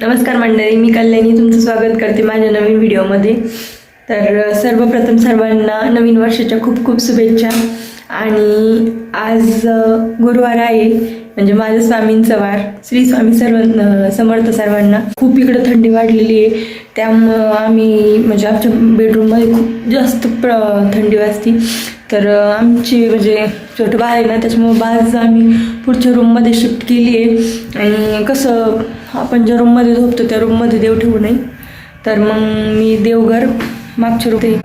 नमस्कार मंडळी, मी कल्याणी तुमचं स्वागत करते माझ्या नवीन व्हिडिओमध्ये। तर सर्वप्रथम सर्वांना नवीन वर्षाच्या खूप खूप शुभेच्छा। आणि आज गुरुवार आहे, म्हणजे माझ्या स्वामींचा वार। श्री स्वामी समर्थ सर्वांना। खूप इकडे थंडी वाढलेली आहे, त्यामुळे आम्ही म्हणजे आमच्या बेडरूममध्ये खूप जास्त थंडी वाजती। तर आमची म्हणजे छोटं बाळ आहे ना, त्याच्यामुळे बाळच आम्ही पुढच्या रूममध्ये शिफ्ट केली आहे। आणि कसं आपण ज्या रूममध्ये झोपतो त्या रूममध्ये देव ठेवू नये, तर मग मी देवघर मागच्या रूम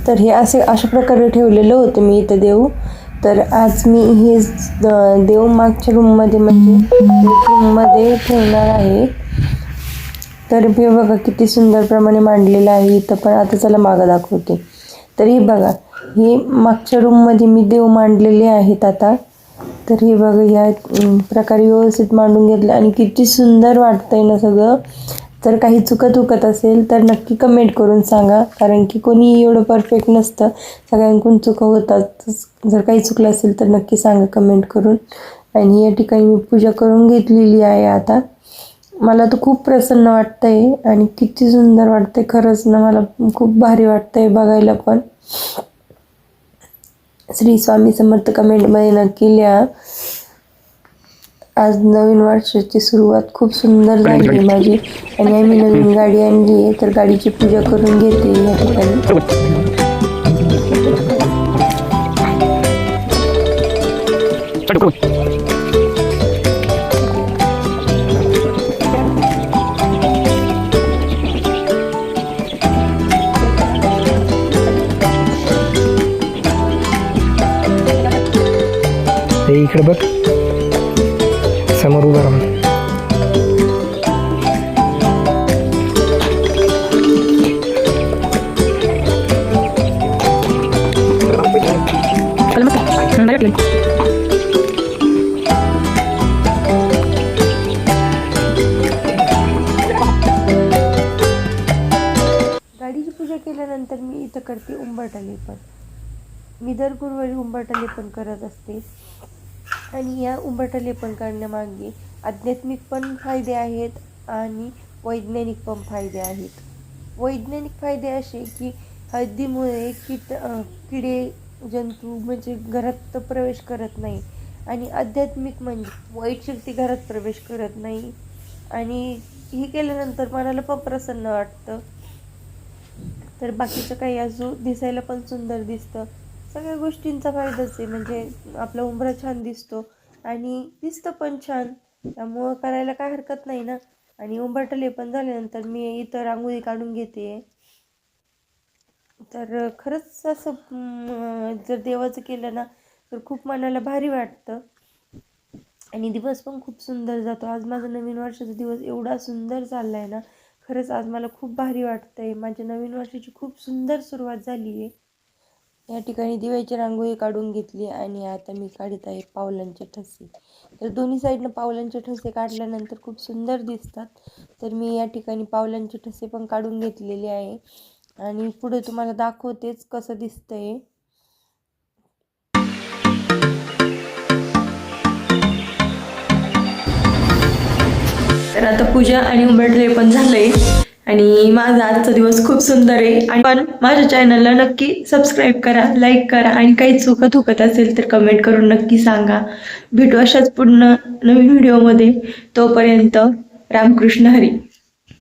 तर हे अशा प्रकारे ठेवलेलं होतं मी इथं देव। तर आज मी हे देव मागच्या रूममध्ये म्हणजे बेडरूममध्ये ठेवणार आहे। तर हे बघा किती सुंदर प्रमाणे मांडलेलं आहे इथं, पण आता चला मागं दाखवते। तर हे बघा, हे मागच्या रूममध्ये मी देव मांडलेले आहेत आता। तर हे बघा या प्रकारे व्यवस्थित मांडून घेतलं आणि किती सुंदर वाटतंय ना सगळं। तर काही चुकत असेल तर नक्की कमेंट करून सांगा, कारण की कोणी एवढं परफेक्ट नसतं, सगळ्यांकडून चुका होतात। जर काही चुकलं असेल तर नक्की सांगा कमेंट करून। आणि या ठिकाणी मी पूजा करून घेतलेली आहे आता। मला तर खूप प्रसन्न वाटतंय आणि किती सुंदर वाटतंय, खरंच ना मला खूप भारी वाटतंय बघायला पण। श्री स्वामी समर्थ कमेंटमध्ये नक्की लिहा। आज नवीन वर्षाची सुरुवात खूप सुंदर झाली माझी, आणि आम्ही नवीन गाडी आणली आहे, तर गाडीची पूजा करून घेते या ठिकाणी। इकडे बघ, समोर उभा राहून गाडीची पूजा केल्यानंतर मी इथं करते उंबरठा लेपन। मी दर गुरुवारी उंबरठा लेपन करत असते, आणि या उंबरठा लेपन करण्यामागे आध्यात्मिक पण फायदे आहेत आणि वैज्ञानिक पण फायदे आहेत। वैज्ञानिक फायदे असे की हळदीमुळे किडे जंतू म्हणजे घरात प्रवेश करत नाही, आणि आध्यात्मिक म्हणजे वाईट शक्ती घरात प्रवेश करत नाही, आणि हे केल्यानंतर मनाला पण प्रसन्न वाटतं। तर बाकीचं काही असो, दिसायला पण सुंदर दिसतं, सगळ्या गोष्टींचा फायदाच आहे। म्हणजे आपला उंबरा छान दिसतो आणि दिसतं पण छान, त्यामुळं करायला काय हरकत नाही ना। आणि उंबरठा लेपन झाल्यानंतर मी इथं रांगोळी काढून घेते। तर खरंच असं जर देवाचं केलं ना तर खूप मनाला भारी वाटतं, आणि दिवस पण खूप सुंदर जातो। आज माझा नवीन वर्षाचा दिवस एवढा सुंदर चालला आहे ना, खरंच आज मला खूप भारी वाटतंय। माझ्या नवीन वर्षाची खूप सुंदर सुरुवात झाली आहे। या ठिकाणी दिव्याची रांगोळी काढून घेतली, आणि आता मी काढत आहे पावलांचे ठसे। तर दोन्ही साईडनं पावलांचे ठसे काढल्यानंतर खूप सुंदर दिसतात। तर मी या ठिकाणी पावलांचे ठसे पण काढून घेतलेले आहे, आणि पुढे तुम्हाला दाखवतेच कसं दिसतंय। तर आता पूजा आणि उंबरठा लेपन झालंय, आणि माझा आजचा दिवस खूप सुंदर आहे। आणि पण माझ्या चॅनलला नक्की सबस्क्राईब करा, लाईक करा, आणि काही चुकत असेल तर कमेंट करून नक्की सांगा। भेटू अशाच पुन्हा नवीन व्हिडिओमध्ये। तोपर्यंत रामकृष्ण हरी।